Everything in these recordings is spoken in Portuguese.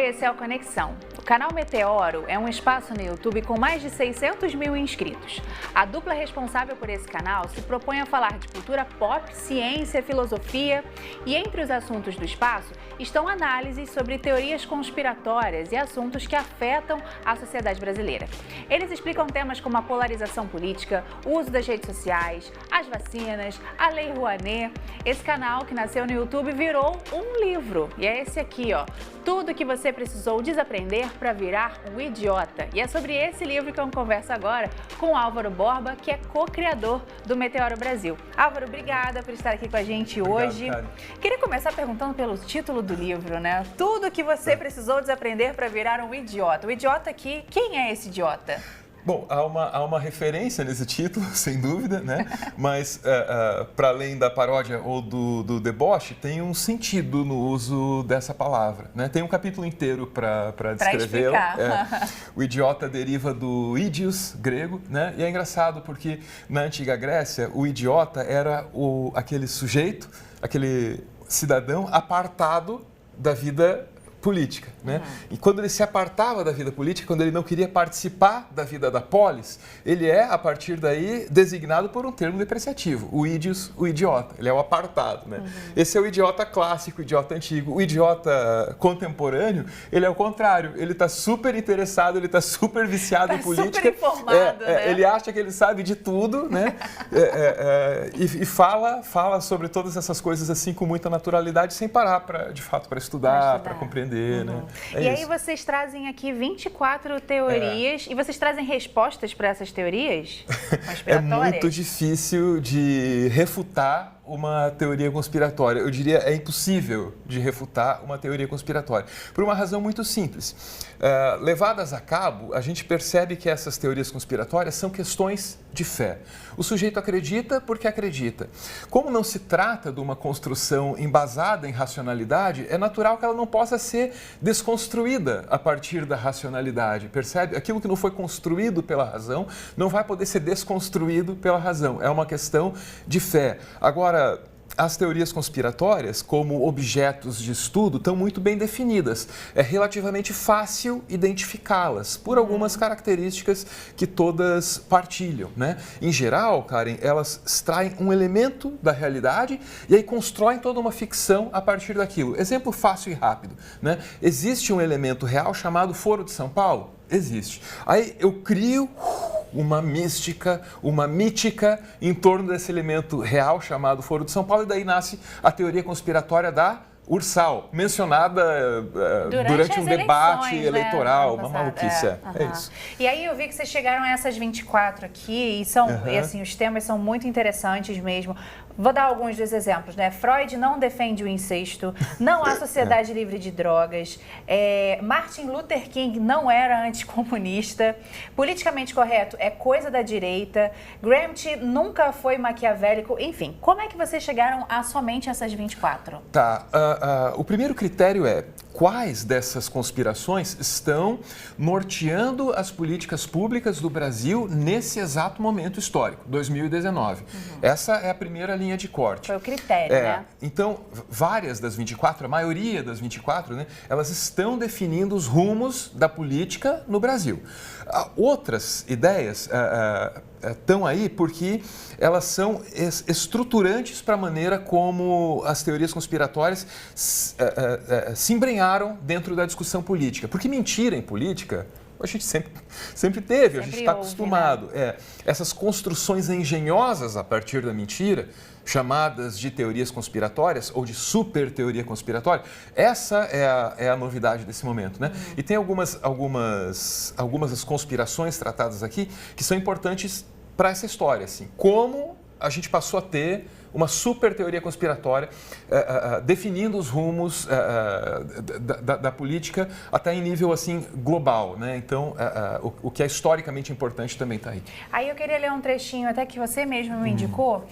Oi, esse é o Conexão. O canal Meteoro é um espaço no YouTube com mais de 600 mil inscritos. A dupla responsável por esse canal se propõe a falar de cultura pop, ciência, filosofia e entre os assuntos do espaço estão análises sobre teorias conspiratórias e assuntos que afetam a sociedade brasileira. Eles explicam temas como a polarização política, o uso das redes sociais, as vacinas, a Lei Rouanet. Esse canal que nasceu no YouTube virou um livro e é esse aqui, ó. Tudo que você precisou desaprender para virar um idiota. E é sobre esse livro que eu converso agora com o Álvaro Borba, que é co-criador do Meteoro Brasil. Álvaro, obrigada por estar aqui com a gente hoje. Karen. Queria começar perguntando pelo título do livro, né? Tudo que você precisou desaprender para virar um idiota. O idiota aqui, quem é esse idiota? Bom, há uma referência nesse título, sem dúvida, né? Mas, para além da paródia ou do deboche, tem um sentido no uso dessa palavra, né? Tem um capítulo inteiro para descrevê-la. O idiota deriva do idios grego, né? E é engraçado porque na antiga Grécia, o idiota era aquele sujeito, aquele cidadão apartado da vida política, né? E quando ele se apartava da vida política, quando ele não queria participar da vida da polis, ele é, a partir daí, designado por um termo depreciativo, o idios, o idiota, ele é o apartado, né? Esse é o idiota clássico, o idiota antigo. O idiota contemporâneo, ele é o contrário, ele está super interessado, ele está super viciado em política. Super informado, né? Ele acha que ele sabe de tudo, né? E fala sobre todas essas coisas assim com muita naturalidade, sem parar, de fato, para estudar, para compreender. Né? E aí vocês trazem aqui 24 teorias e vocês trazem respostas para essas teorias conspiratórias? É muito difícil de refutar uma teoria conspiratória. Eu diria, é impossível de refutar uma teoria conspiratória. Por uma razão muito simples. Levadas a cabo, a gente percebe que essas teorias conspiratórias são questões de fé. O sujeito acredita porque acredita. Como não se trata de uma construção embasada em racionalidade, é natural que ela não possa ser desconstruída a partir da racionalidade, percebe? Aquilo que não foi construído pela razão não vai poder ser desconstruído pela razão. É uma questão de fé. Agora, as teorias conspiratórias, como objetos de estudo, estão muito bem definidas. É relativamente fácil identificá-las por algumas características que todas partilham, né? Em geral, Karen, elas extraem um elemento da realidade e aí constroem toda uma ficção a partir daquilo. Exemplo fácil e rápido, né? Existe um elemento real chamado Foro de São Paulo? Existe. Aí eu crio uma mística, uma mítica em torno desse elemento real chamado Foro de São Paulo e daí nasce a teoria conspiratória da Ursal, mencionada durante um debate eleitoral, uma maluquice. É isso. E aí eu vi que vocês chegaram a essas 24 aqui e são, e assim, os temas são muito interessantes mesmo. Vou dar alguns dos exemplos, né? Freud não defende o incesto, não há sociedade livre de drogas, Martin Luther King não era anticomunista, politicamente correto é coisa da direita, Gramsci nunca foi maquiavélico, enfim. Como é que vocês chegaram a somente essas 24? Tá, o primeiro critério é quais dessas conspirações estão norteando as políticas públicas do Brasil nesse exato momento histórico, 2019. Essa é a primeira linha de corte. Foi o critério, né? Então, várias das 24, a maioria das 24, né, elas estão definindo os rumos da política no Brasil. Outras ideias estão aí porque elas são estruturantes para a maneira como as teorias conspiratórias se embrenharam dentro da discussão política. Porque mentira em política a gente sempre teve, a gente está acostumado. Né? Essas construções engenhosas a partir da mentira, chamadas de teorias conspiratórias ou de super teoria conspiratória, essa é a novidade desse momento, né? E tem algumas das conspirações tratadas aqui que são importantes para essa história, assim, como a gente passou a ter uma super teoria conspiratória definindo os rumos da política até em nível assim global, né? Então, o que é historicamente importante também está aí. Aí eu queria ler um trechinho até que você mesmo me indicou.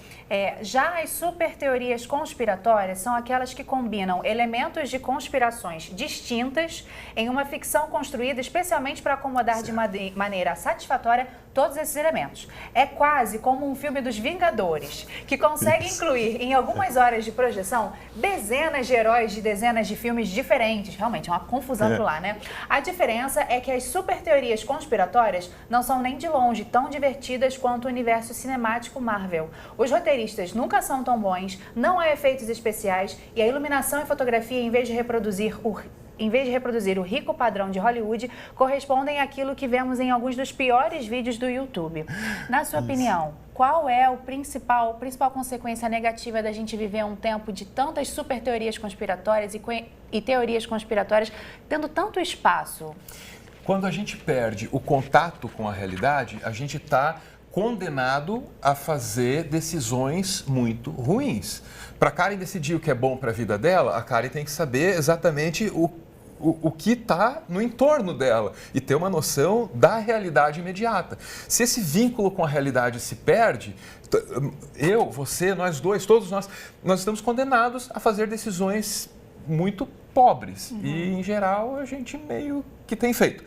Já as super teorias conspiratórias são aquelas que combinam elementos de conspirações distintas em uma ficção construída especialmente para acomodar de maneira satisfatória todos esses elementos. É quase como um filme dos Vingadores, que consegue incluir em algumas horas de projeção dezenas de heróis de dezenas de filmes diferentes. Realmente, é uma confusão por lá, né? A diferença é que as super teorias conspiratórias não são nem de longe tão divertidas quanto o universo cinemático Marvel. Os roteiristas nunca são tão bons, não há efeitos especiais e a iluminação e fotografia, em vez de reproduzir o rico padrão de Hollywood, correspondem àquilo que vemos em alguns dos piores vídeos do YouTube. Na sua opinião, qual é a principal consequência negativa da gente viver um tempo de tantas super teorias conspiratórias e teorias conspiratórias tendo tanto espaço? Quando a gente perde o contato com a realidade, a gente está condenado a fazer decisões muito ruins. Para a Karen decidir o que é bom para a vida dela, a Karen tem que saber exatamente o que está no entorno dela e ter uma noção da realidade imediata. Se esse vínculo com a realidade se perde, eu, você, nós dois, todos nós estamos condenados a fazer decisões muito pobres. E, em geral, a gente meio que tem feito.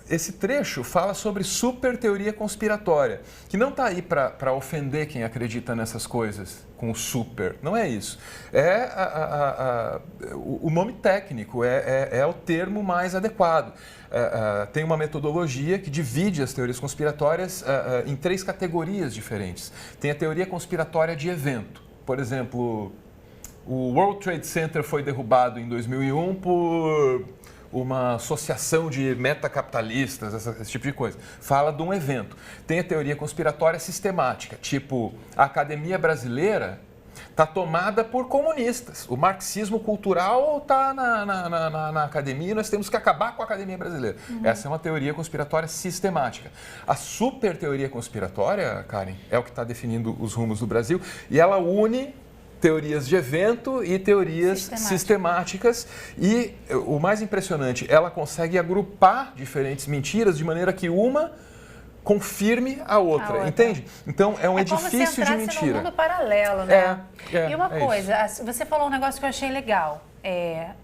Esse trecho fala sobre super teoria conspiratória, que não está aí para ofender quem acredita nessas coisas com o super. Não é isso. O nome técnico é o termo mais adequado. Tem uma metodologia que divide as teorias conspiratórias em 3 categorias diferentes. Tem a teoria conspiratória de evento. Por exemplo, o World Trade Center foi derrubado em 2001 por uma associação de metacapitalistas, esse tipo de coisa. Fala de um evento. Tem a teoria conspiratória sistemática, tipo, a academia brasileira está tomada por comunistas. O marxismo cultural está na academia e nós temos que acabar com a academia brasileira. Essa é uma teoria conspiratória sistemática. A super teoria conspiratória, Karen, é o que está definindo os rumos do Brasil e ela une teorias de evento e teorias sistemáticas. E o mais impressionante, ela consegue agrupar diferentes mentiras de maneira que uma confirme a outra. Entende? Então, é um edifício de mentira. É um mundo paralelo, né? E uma coisa, você falou um negócio que eu achei legal.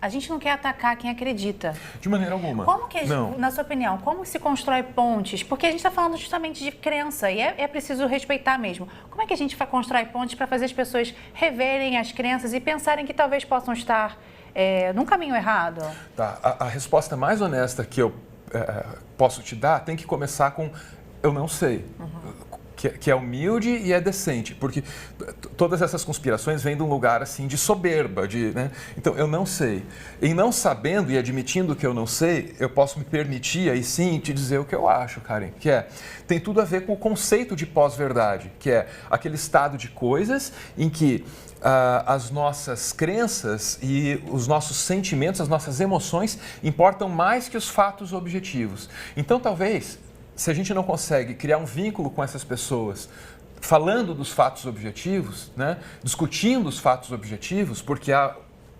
A gente não quer atacar quem acredita. De maneira alguma. Como que, na sua opinião, como se constrói pontes? Porque a gente está falando justamente de crença e é preciso respeitar mesmo. Como é que a gente constrói pontes para fazer as pessoas reverem as crenças e pensarem que talvez possam estar num caminho errado? Tá. A resposta mais honesta que eu posso te dar tem que começar com eu não sei. Que é humilde e é decente, porque todas essas conspirações vêm de um lugar assim de soberba, né? Então eu não sei. Em não sabendo e admitindo que eu não sei, eu posso me permitir aí sim te dizer o que eu acho, Karen, tem tudo a ver com o conceito de pós-verdade, que é aquele estado de coisas em que as nossas crenças e os nossos sentimentos, as nossas emoções importam mais que os fatos objetivos. Então talvez, se a gente não consegue criar um vínculo com essas pessoas, falando dos fatos objetivos, né, discutindo os fatos objetivos, porque há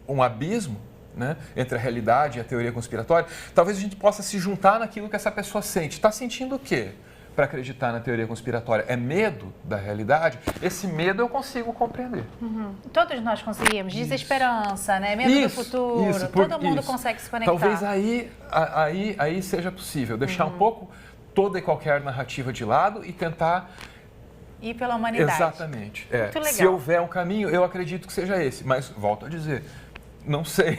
um abismo, né, entre a realidade e a teoria conspiratória, talvez a gente possa se juntar naquilo que essa pessoa sente. Está sentindo o quê para acreditar na teoria conspiratória? É medo da realidade? Esse medo eu consigo compreender. Todos nós conseguimos. Desesperança, né? Medo do futuro. Todo mundo consegue se conectar. Talvez aí seja possível deixar um pouco toda e qualquer narrativa de lado e tentar ir pela humanidade. Exatamente. Muito legal. Se houver um caminho, eu acredito que seja esse. Mas, volto a dizer, não sei.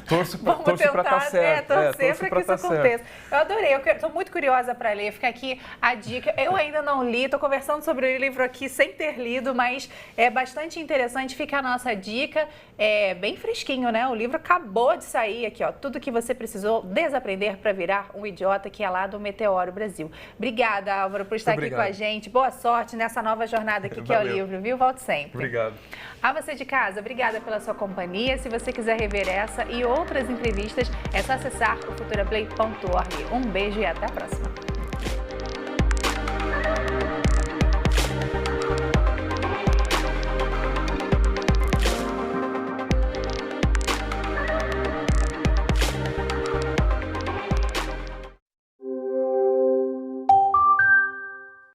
Torço para estar certo. Torcer para que isso aconteça. Eu adorei, estou muito curiosa para ler. Fica aqui a dica. Eu ainda não li, estou conversando sobre o livro aqui sem ter lido, mas é bastante interessante. Fica a nossa dica. É bem fresquinho, né? O livro acabou de sair aqui, ó. Tudo que você precisou desaprender para virar um idiota, que é lá do Meteoro Brasil. Obrigada, Álvaro, por estar aqui com a gente. Boa sorte nessa nova jornada aqui, que é o livro, viu? Volte sempre. Obrigado. A você de casa, obrigada pela sua companhia. Se você quiser rever essa e outras entrevistas, é só acessar o futuraplay.org. Um beijo e até a próxima.